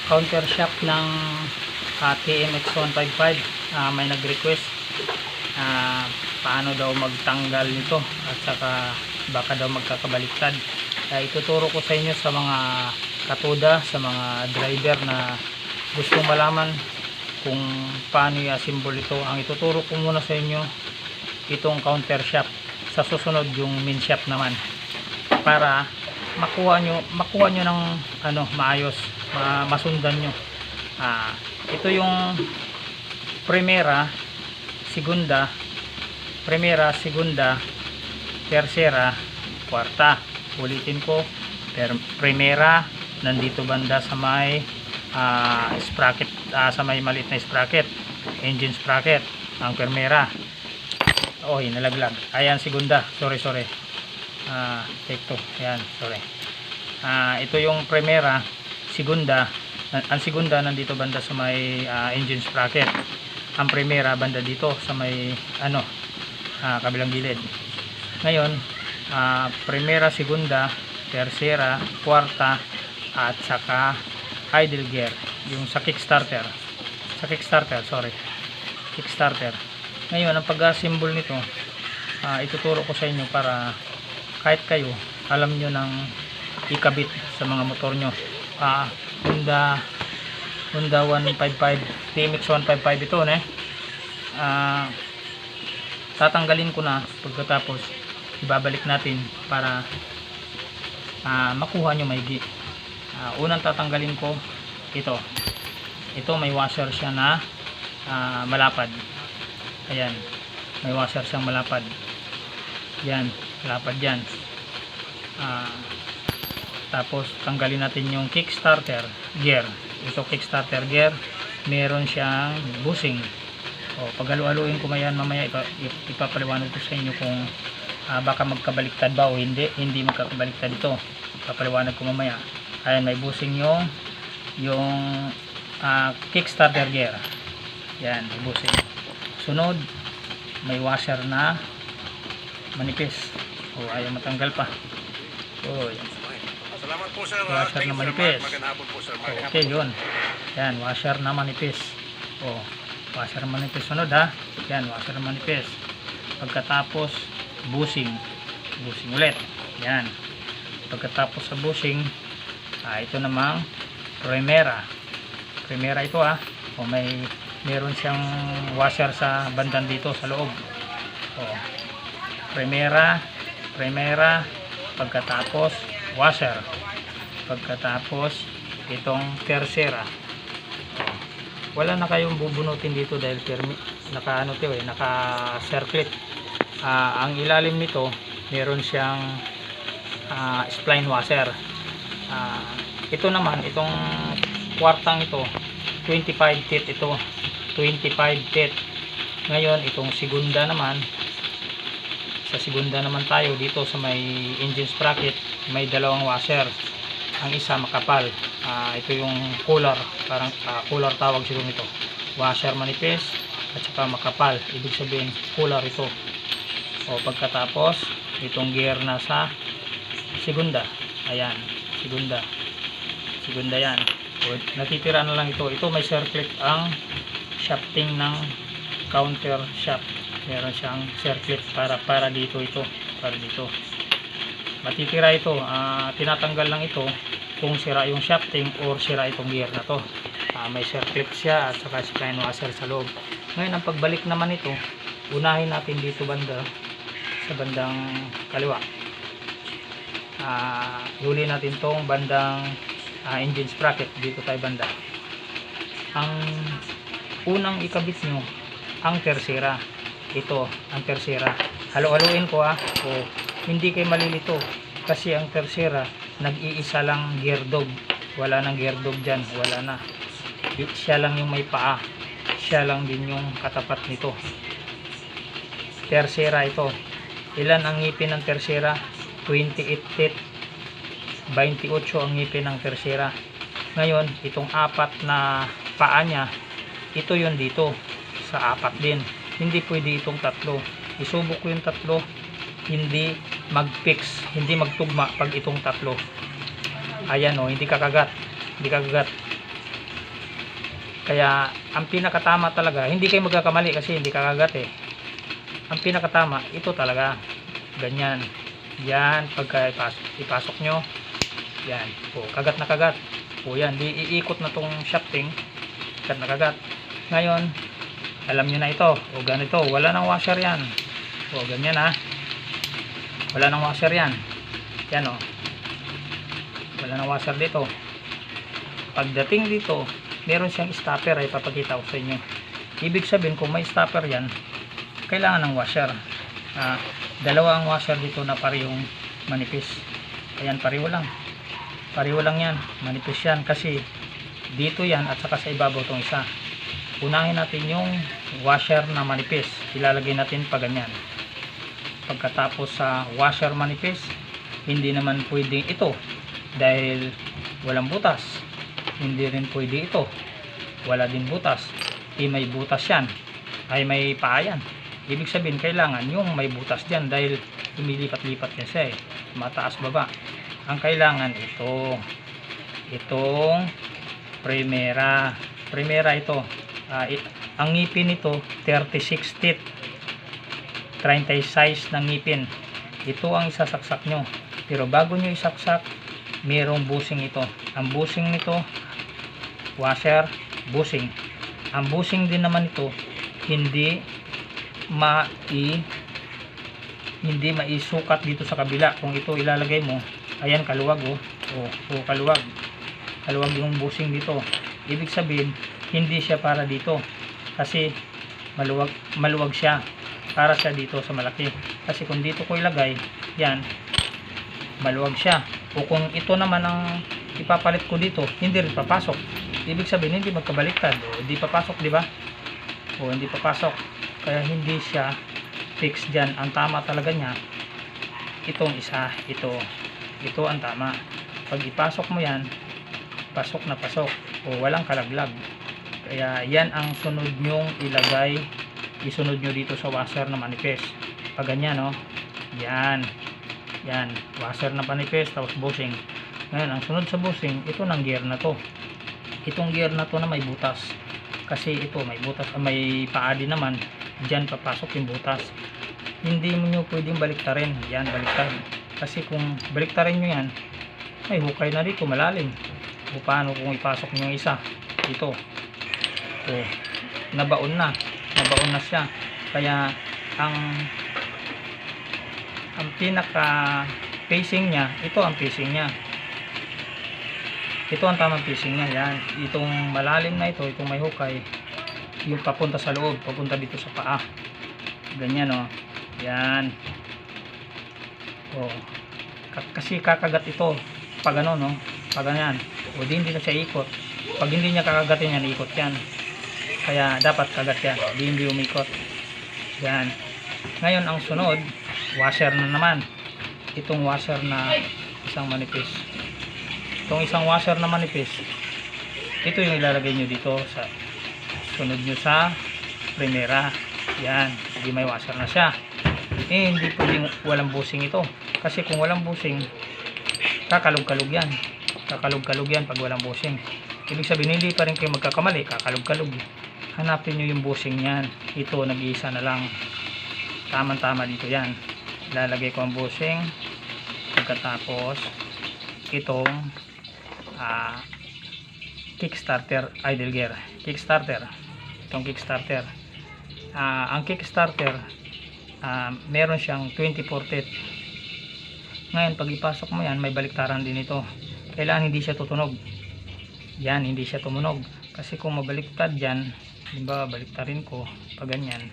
counter shock ng TMX155. May nag-request paano daw magtanggal nito at saka baka daw magkakabaliktad. Ituturo ko sa inyo sa mga katuda, sa mga driver na gustong malaman kung paano i-assemble ito. Ang ituturo ko muna sa inyo itong counter shaft, sa susunod yung main shaft naman, para makuha nyo ng maayos, masundan nyo. Ito yung primera, segunda, tercera, kwarta. Ulitin ko, primera nandito banda sa may sprocket, sa may maliit na sprocket, engine sprocket ang primera. Nalaglag. Ayan, segunda, sorry, take 2. Ayan, sorry. Ito yung primera, segunda. Ang segunda nandito banda sa may engine sprocket. Ang primera banda dito sa may kabilang gilid. Ngayon, primera, segunda, tercera, kwarta, at saka idle gear, yung sa kickstarter. Ngayon, ang pag-assemble nito, ituturo ko sa inyo para kahit kayo alam nyo ng ikabit sa mga motor nyo. Honda 155, TMX 155 ito, tatanggalin ko na. Pagkatapos ibabalik natin para makuha nyo maigi. Unang tatanggalin ko ito, may washer siya na malapad. Ayan, may washer siyang malapad. Yan, malapad yan. Tapos tanggalin natin yung kickstarter gear. Ito kickstarter gear, meron siyang bushing. Paghalu-haluin ko mamaya ipapaliwanag ko sa inyo kung baka magkabaliktad ba o hindi magkakabaliktad ito. Ipapaliwanag ko mamaya. Ayan, may bushing yung kickstarter gear. Yan, may bushing. Sunod, may washer na manipis. Ayaw matanggal pa. Yan. Salamat po, sir. Washer na manipis. Magandang hapon po, sir. Okay, yun. Yan, washer na manipis. Washer na manipis. Sunod, yan, washer na manipis. Pagkatapos, bushing ulit. Yan. Pagkatapos sa bushing, ito namang primera ito. Meron siyang washer sa bandang dito sa loob. Primera, pagkatapos washer, pagkatapos itong tercera. Wala na kayong bubunutin dito dahil naka-circlet. Ang ilalim nito meron siyang spline washer. Ito naman, itong kwartang ito 25 teeth ito, 25 teeth. Ngayon, itong segunda naman, sa segunda naman tayo dito sa may engine sprocket, may dalawang washer. Ang isa makapal. Ito yung cooler, parang cooler tawag siguro nito. Washer manipis at saka makapal, ibig sabihin cooler ito. Pagkatapos itong gear na sa segunda. Ayan, segunda yan. Natitira na lang ito. May circlet ang shafting ng counter shaft. Meron siyang circlet para dito para dito. Matitira ito. Tinatanggal lang ito kung sira yung shafting or sira itong gear na to. May circlet siya at saka spline washer sa loob. Ngayon, ang pagbalik naman ito, unahin natin dito banda, sa bandang kaliwa. Huli natin tong bandang engine sprocket. Dito tayo banda. Ang unang ikabit nyo, ang tercera. Ito, ang tercera. Halo-haluin ko hindi kayo malilito. Kasi ang tercera, nag-iisa lang gear dog. Wala nang gear dog dyan. Wala na. Siya lang yung may paa. Siya lang din yung katapat nito. Tercera ito. Ilan ang ngipin ng tercera? 28 teeth. 28 ang ngipin ng tercera. Ngayon, itong apat na paa niya, ito yun dito. Sa apat din. Hindi pwede itong tatlo. Isubok ko yung tatlo. Hindi mag-fix. Hindi magtugma pag itong tatlo. Ayan, hindi kakagat. Kaya ang pinakatama talaga, hindi kayo magkakamali kasi hindi kakagat eh. Ang pinakatama, ito talaga. Ganyan. Yan, pagka ipasok nyo, yan. O, kagat na kagat. O yan, di iikot na tong shafting. Kagat na kagat. Ngayon, alam nyo na ito. O ganito, wala nang washer yan. O ganyan ha. Wala nang washer yan. Yan o. Wala nang washer dito. Pagdating dito, meron siyang stopper ay papakita ko sa inyo. Ibig sabihin kung may stopper yan, kailangan ng washer. Dalawa ang washer dito na parehong manipis. Ayan, pareho lang. Pareho lang yan. Manipis yan kasi dito yan at saka sa ibabaw itong isa. Unahin natin yung washer na manipis. Ilalagay natin pa ganyan. Pagkatapos sa washer manipis, hindi naman pwedeng ito dahil walang butas. Hindi rin pwede ito, wala din butas. May butas yan, ay may paa yan. Ibig sabihin kailangan yung may butas dyan dahil lumilipat-lipat yan siya eh, mataas baba. Ang kailangan ito, itong primera ito. Ang ngipin nito 36 teeth, 30 size ng ngipin. Ito ang isasaksak nyo, pero bago nyo isaksak, merong bushing ito. Ang bushing nito, washer, bushing. Ang bushing din naman ito hindi maisukat dito sa kabila. Kung ito ilalagay mo, ayan kaluwag kaluwag yung bushing dito. Ibig sabihin hindi siya para dito kasi maluwag siya, para siya dito sa malaki. Kasi kung dito ko ilagay, yan, maluwag siya. O kung ito naman ang ipapalit ko dito, hindi rin papasok. Ibig sabihin hindi magkabaliktad. O hindi papasok, di ba? O hindi papasok. Kaya hindi siya fix diyan. Ang tama talaga niya itong isa, ito ang tama. Pag ipasok mo yan, pasok na pasok. O walang kalaglag. Kaya yan ang sunod nyong ilagay. Isunod nyo dito sa washer na manipis. Pag ganyan, no? Yan, washer na manipis, tapos bushing. Ngayon, ang sunod sa bushing, ito ng gear na to. Itong gear na to na may butas. Kasi ito may butas, may paa din naman. Diyan papasok yung butas. Hindi mo nyo pwedeng baliktarin. Yan, baliktad. Kasi kung baliktarin nyo yan, may hukay na dito, malalim. O paano kung ipasok nyo yung isa? Ito. O, nabaon na siya. Kaya ang pinaka facing niya, ito ang facing niya. Ito ang tamang facing niya. Yan, itong malalim na ito, itong may hukay, yung papunta sa loob, papunta dito sa paa. Ganyan o. Yan. O, kasi kakagat ito pag ano, no, pag ganyan. O di hindi na siya ikot. Pag hindi niya kakagatin yan, ikot yan. Kaya dapat kagat yan, hindi umikot. Yan. Ngayon ang sunod, washer na naman. Itong washer na isang manipis. Itong isang washer na manipis, ito yung ilalagay nyo dito sa sunod nyo sa primera. Yan, hindi may washer na siya. Hindi pwedeng walang bushing ito. Kasi kung walang bushing, kakalog-kalog yan. Kakalog-kalog yan pag walang bushing. Ibig sabihin, hindi pa rin kayo magkakamali, kakalog-kalog. Hanapin nyo yung bushing yan. Ito, nag-iisa na lang. Tama-tama dito yan. Ilalagay ko ang bushing. Pagkatapos, itong kickstarter idle gear. Itong kickstarter. Ang kickstarter, meron siyang 24 teeth. Ngayon, pag ipasok mo yan, may baliktaran din ito. Kailangan hindi siya tutunog. Yan, hindi siya tumunog. Kasi kung mabaliktad yan, diba, baliktarin ko, pag ganyan,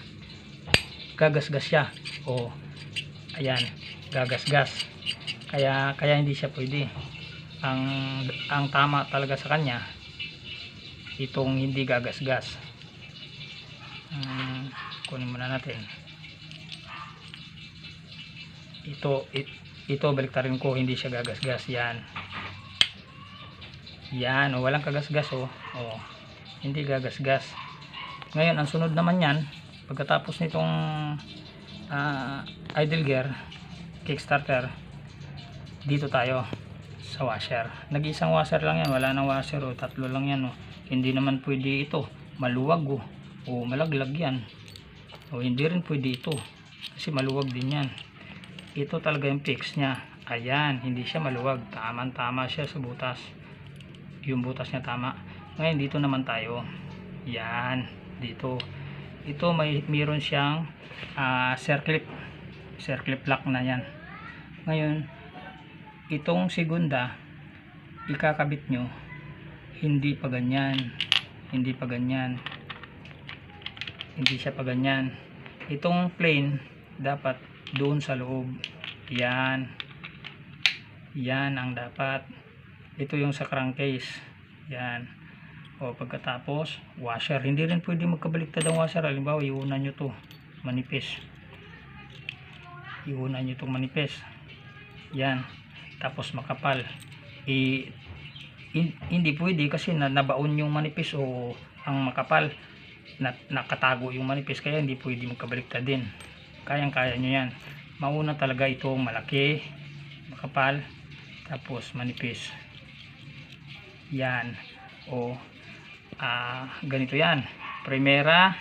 gagasgas siya. O, ayan, gagasgas. Kaya hindi siya pwede. Ang tama talaga sa kanya, itong hindi gagasgas. Kunin muna natin. Ito baliktarin ko, hindi siya gagasgas. Yan, o, walang kagasgas, o, hindi gagasgas. Ngayon, ang sunod naman yan, pagkatapos nitong idle gear, kickstarter, dito tayo sa washer. Nag-isang washer lang yan, wala nang washer o tatlo lang yan o. Hindi naman pwede ito maluwag o malaglag yan o hindi rin pwede ito kasi maluwag din yan. Ito talaga yung fix nya. Ayan, hindi siya maluwag, tama siya sa butas, yung butas niya tama. Ngayon dito naman tayo, yan dito, ito mayroon siyang circlip lock na yan. Ngayon itong segunda ikakabit nyo, hindi pa ganyan, hindi siya pa ganyan. Itong plain dapat doon sa loob, yan ang dapat. Ito yung sa crankcase, yan. O pagkatapos washer, hindi rin pwede magkabaliktad ang washer. Halimbawa iunan nyo to manipis, yan, tapos makapal, hindi pwede kasi nabaon yung manipis o ang makapal, nakatago yung manipis, kaya hindi pwede magkabaliktad din. Kayang-kaya nyo yan. Mauna talaga itong malaki, makapal, tapos manipis, yan. O ganito yan. Primera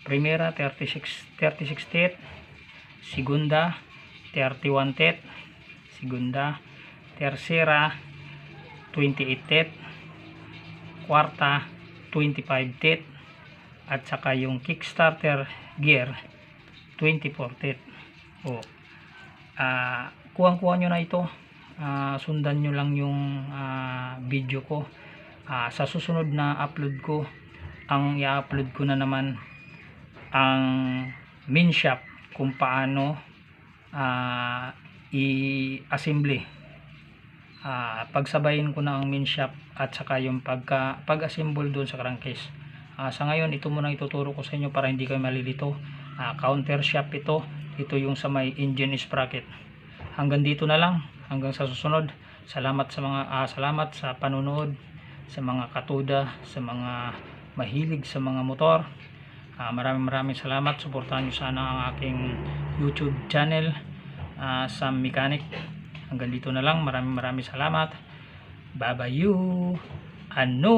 36 teeth, segunda 31 teeth, tercera 28 teeth, kwarta 25 teeth, at saka yung kickstarter gear 24 teeth. O kuha nyo na ito, sundan nyo lang yung video ko. Sa susunod na upload ko, ang i-upload ko na naman ang main shop, kung paano i-assembly. Pagsabayin ko na ang main shop at saka yung pag-assemble doon sa crankcase. Sa ngayon ito muna ituturo ko sa inyo para hindi kayo malilito. Counter shop ito yung sa may engine sprocket. Hanggang dito na lang, hanggang sa susunod. Salamat sa panonood, sa mga katuda, sa mga mahilig sa mga motor. Maraming salamat. Suportahan nyo sana ang aking YouTube channel, Sam Mechanic. Hanggang dito na lang. Maraming salamat. Bye bye you. Ano